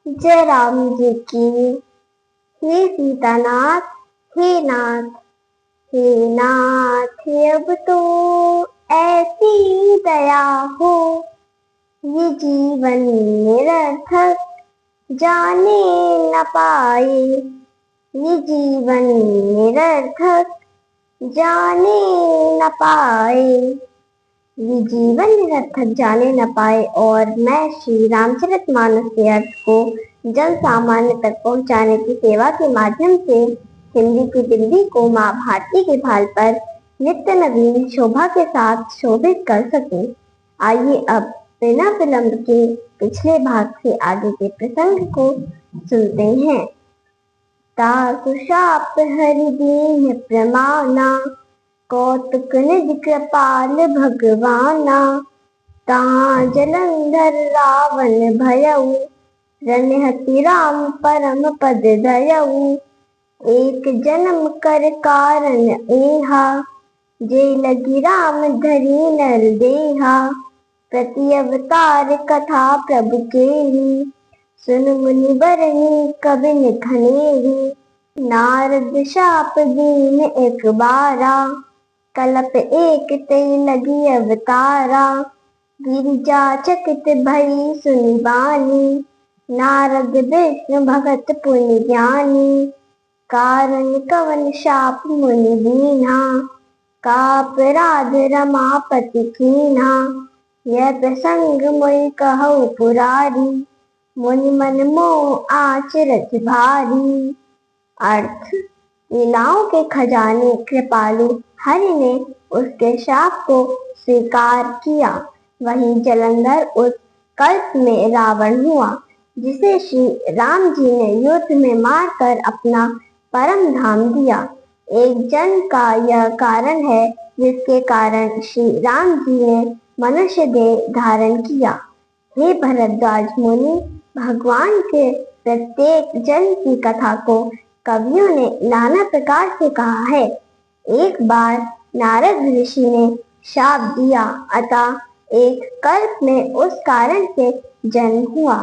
जय राम जी की। हे सीतानाथ, हे नाथ, हे नाथ अब तो ऐसी दया हो, ये जीवन निरर्थक जाने न पाए। ये जीवन निरर्थक जाने न पाए। ये जीवन निरर्थक जाने न पाए। और मैं श्री रामचरितमानस के अर्थ को जन सामान्य तक पहुंचाने की सेवा के माध्यम से हिंदी की दिल्ली को माँ भारती के भाल पर नित्य नवीन शोभा के साथ शोभित कर सके। आइए अब बिना विलंब के पिछले भाग से आगे के प्रसंग को सुनते हैं। तासु शाप हरि दीन प्रमाना, कौतुक निज कृपाल भगवाना। ताहाँ जलंधर रावण भयउ, रनहति राम परम पद दयउ। एक जन्म कर कारण एहा, जे लगी राम धरी नर देहा। प्रति अवतार कथा प्रभु केहि, सुन मुनि बरनी कबिन खनेहि। नारद शाप दीन एक बारा, कलप एक ते लगी अवतारा। गिरिजा चकित भई सुनि बानी, नारद विष्णु भगत पुनि ज्ञानी। कारण कवन शाप मुनि दीन्हा, का अपराध रमापति कीन्हा। यह प्रसंग मोहि कहु पुरारी, मुनि मन मोह आचरत भारी। अर्थ: लीलाओं के खजाने कृपालु हरि ने उसके शाप को स्वीकार किया। वहीं जलंधर उस कल्प में रावण हुआ, जिसे श्री राम जी ने युद्ध में मारकर अपना परम धाम दिया। एक जन्म का यह कारण है, जिसके कारण श्री राम जी ने मनुष्य देह धारण किया। हे भरद्वाज मुनि, भगवान के प्रत्येक जन्म की कथा को कवियों ने नाना प्रकार से कहा है। एक बार नारद ऋषि ने शाप दिया, अतः एक कल्प में उस कारण से जन्म हुआ।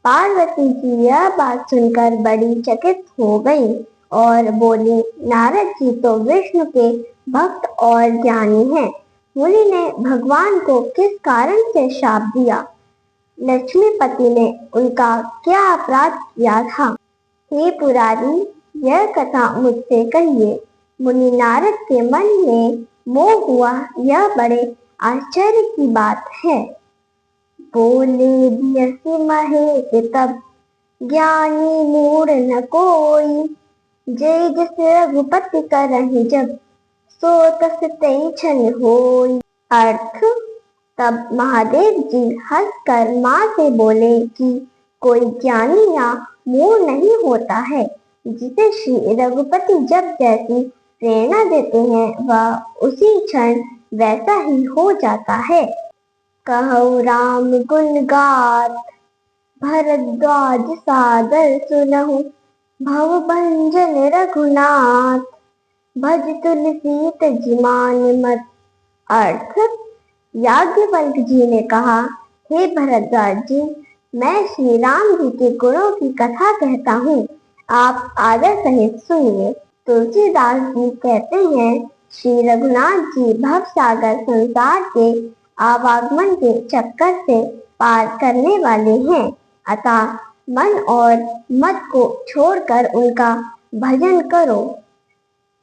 पार्वती जी यह बात सुनकर बड़ी चकित हो गई और बोली, नारद जी तो विष्णु के भक्त और ज्ञानी हैं। मुनि ने भगवान को किस कारण से शाप दिया? लक्ष्मीपति ने उनका क्या अपराध किया था? हे पुरारी, यह कथा मुझसे कहिए। मुनि नारद के मन में मोह हुआ, यह बड़े आश्चर्य की बात है। बोले बियसि महेश तब, ज्ञानी मूढ़ न कोई। जय जस रघुपति करहि जब, सो तस तेहि छन होई। अर्थ: तब महादेव जी हंसकर माँ से बोले कि कोई ज्ञानी या मूढ़ नहीं होता है। जिसे श्री रघुपति जब जैसी प्रेरणा देते हैं, वह उसी क्षण वैसा ही हो जाता है। कहु राम गुण गाथ, भरद्वाज सादर सुनहु। भव भंजन रघुनाथ, भज तुलसी तज मान मत। अर्थ: याज्ञवल्क्य जी ने कहा, हे भरद्वाज जी, मैं श्री राम जी के गुणों की कथा कहता हूँ, आप आदर सहित सुनिए। तुलसीदास जी कहते हैं, श्री रघुनाथ जी भव सागर संसार के आवागमन के चक्कर से पार करने वाले हैं, अतः मन और मत को छोड़कर उनका भजन करो।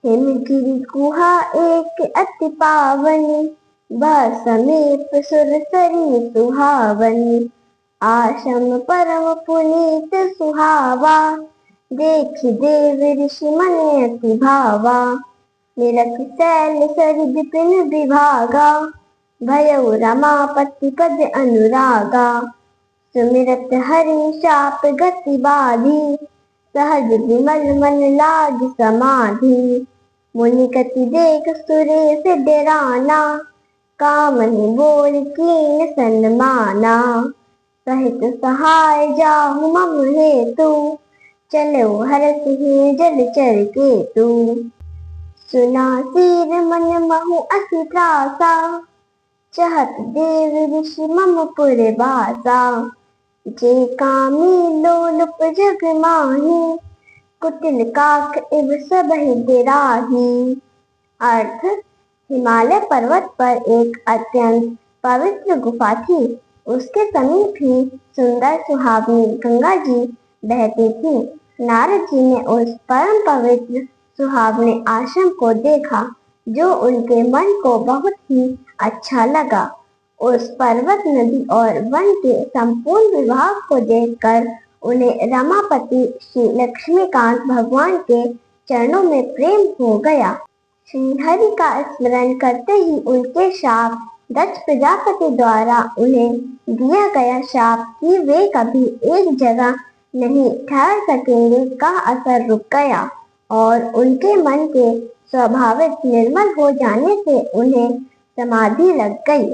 हिमगिरि गुहा एक अति पावनी, बह समीप सुरसरी सुहावनी। आश्रम परम पुनीत सुहावा, देखि देव ऋषि मन अति भावा। निरख शैल सरि विपिन विभागा, भयउ रमापति पद अनुरागा। सुमिरत हरि शाप गति बाधी, सहज विमल मन लाग समाधि। मुनि कति देख सुरेश डेराना, कामनि बोल कीन सन्माना। सहित सहाय जाहु मम हेतु, चलो हरषि जलचर केतु। सुना सिर मन महु अति त्रासा, चहत देव ऋषि मम पुर बासा। जे कामी लोलुप जग माही, कुटिल काक इव सबहि गिराही। अर्थ, हिमालय पर्वत पर एक अत्यंत पवित्र गुफा थी। उसके समीप ही सुंदर सुहावनी गंगा जी बहती थी। नारद जी ने उस परम पवित्र सुहावने आश्रम को देखा, जो उनके मन को बहुत ही अच्छा लगा। उस पर्वत, नदी और वन के संपूर्ण विभाग को देखकर उन्हें रमापति श्री लक्ष्मीकांत भगवान के चरणों में प्रेम हो गया। श्री हरि का स्मरण करते ही उनके शाप, दक्ष प्रजापति द्वारा उन्हें दिया गया शाप कि वे कभी एक जगह नहीं ठहर सकेंगे का असर रुक गया और उनके मन के स्वाभाविक निर्मल हो जाने से उन्हें समाधि लग गई।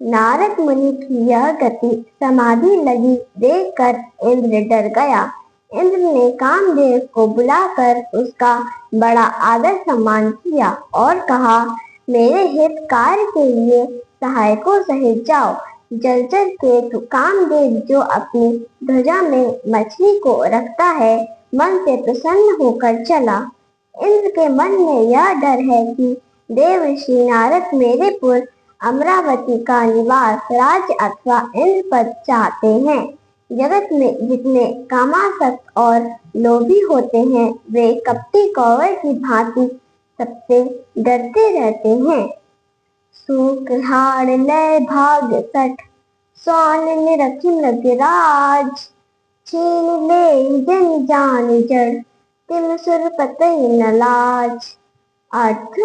नारद मुनि की यह गति समाधि लगी देखकर इंद्र डर गया। इंद्र ने कामदेव को बुलाकर उसका बड़ा आदर सम्मान किया और कहा, मेरे हित कार्य के लिए सहायकों सहित जाओ। जलचर केतु कामदेव, जो अपनी ध्वजा में मछली को रखता है, मन से प्रसन्न होकर चला। इंद्र के मन में यह डर है कि देवर्षि नारद मेरे पुर अमरावती का निवास, राज्य अथवा इंद्र पद चाहते हैं। जगत में जितने कामासक्त और लोभी होते हैं, वे कपटी कौवे की भांति सबसे डरते रहते हैं। सूख हाड़ लय भाग सठ, स्वान निरखि मृगराज। छीन ले जन जान जड़, तिम सुर पतई न लाज। अर्थ,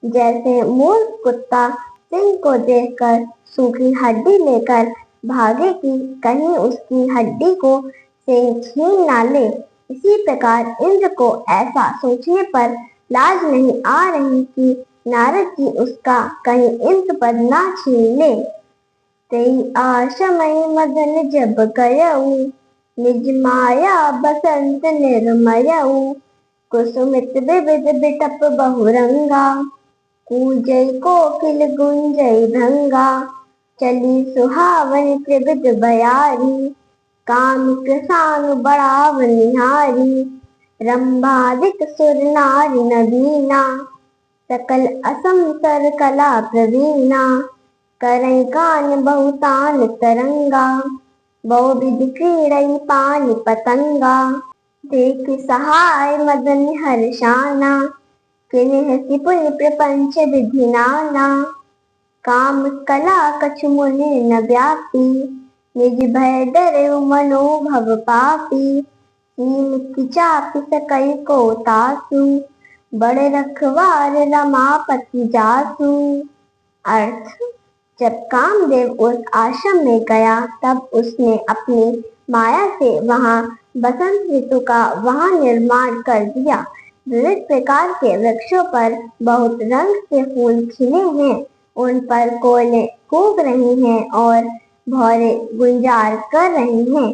जैसे मूर्ख कुत्ता सिंह को देखकर सूखी हड्डी लेकर भागे कि कहीं उसकी हड्डी को सिंह छीन ना ले, इसी प्रकार इंद्र को ऐसा सोचने पर लाज नहीं आ रही कि नारद जी उसका कहीं इंद्र पद ना छीन ले। तेई आशमय मदन जब गयऊ, निज माया बसंत निर्मयऊ। कुसुमित विविध बिटप बहुरंगा, कूजई कोकिल गुंजई भृंगा। चली सुहावनी त्रिविध बयारी, काम कृसानु बढ़ाव निहारी। रंभादिक सुर नारी नवीना, सकल असमसर कला प्रवीणा। करई गान बहुतान तरंगा, बहुविध क्रीड़ई पानी पतंगा। देख सहाय मदन हर्षाना, किन्ह सिपुल प्रपंच विधि नाना। काम कला कछु मुनि न व्यापी, निज भय डरे मनोभव पापी। सीम की चापि सकई को तासु, बड़े रखवार रमापति जासु। अर्थ, जब कामदेव उस आश्रम में गया तब उसने अपनी माया से वहां बसंत ऋतु का वहां निर्माण कर दिया। विविध प्रकार के वृक्षों पर बहुत रंग के फूल खिले हैं, उन पर कोयलें कूक रही हैं और भौरे गुंजार कर रही हैं।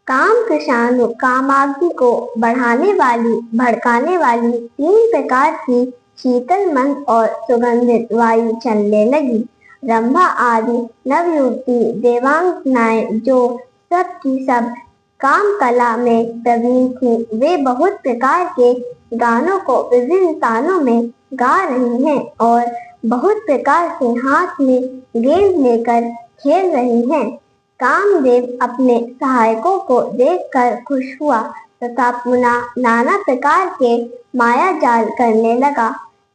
काम कृशानु कामाग्नि को बढ़ाने वाली, भड़काने वाली 3 प्रकार की शीतल, मंद और सुगंधित वायु चलने लगी। रंभा आदि नवयुवती देवांगनाएं, जो सब की सब काम कला में प्रवीण थी, वे बहुत प्रकार के गानों को विभिन्न तानों में गा रही हैं और बहुत प्रकार से हाथ में गेंद लेकर खेल रही हैं। कामदेव अपने सहायकों को देखकर खुश हुआ तथा पुनः नाना प्रकार के माया जाल करने लगा।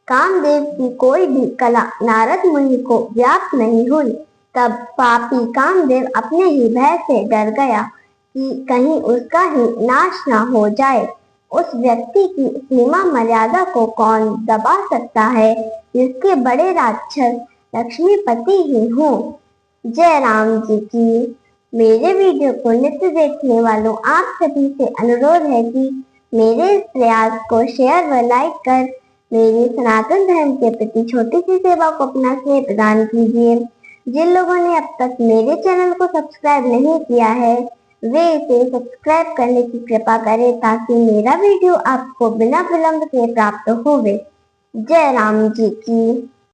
कामदेव की कोई भी कला नारद मुनि को व्याप्त नहीं हुई। तब पापी कामदेव अपने ही भय से डर गया कि कहीं उसका ही नाश न हो जाए। उस व्यक्ति की सीमा मर्यादा को कौन दबा सकता है, जिसके बड़े राक्षस लक्ष्मीपति ही हों। जय राम जी की। मेरे वीडियो को नित्य देखने वालों आप सभी से अनुरोध है कि मेरे इस प्रयास को शेयर व लाइक कर मेरी सनातन धर्म के प्रति छोटी सी सेवा को अपना स्नेह प्रदान कीजिए। जिन लोगों ने अब तक मेरे चैनल को सब्सक्राइब नहीं किया है, वे इसे सब्सक्राइब करने की कृपा करें ताकि मेरा वीडियो आपको बिना विलंब के प्राप्त होवे। जय राम जी की।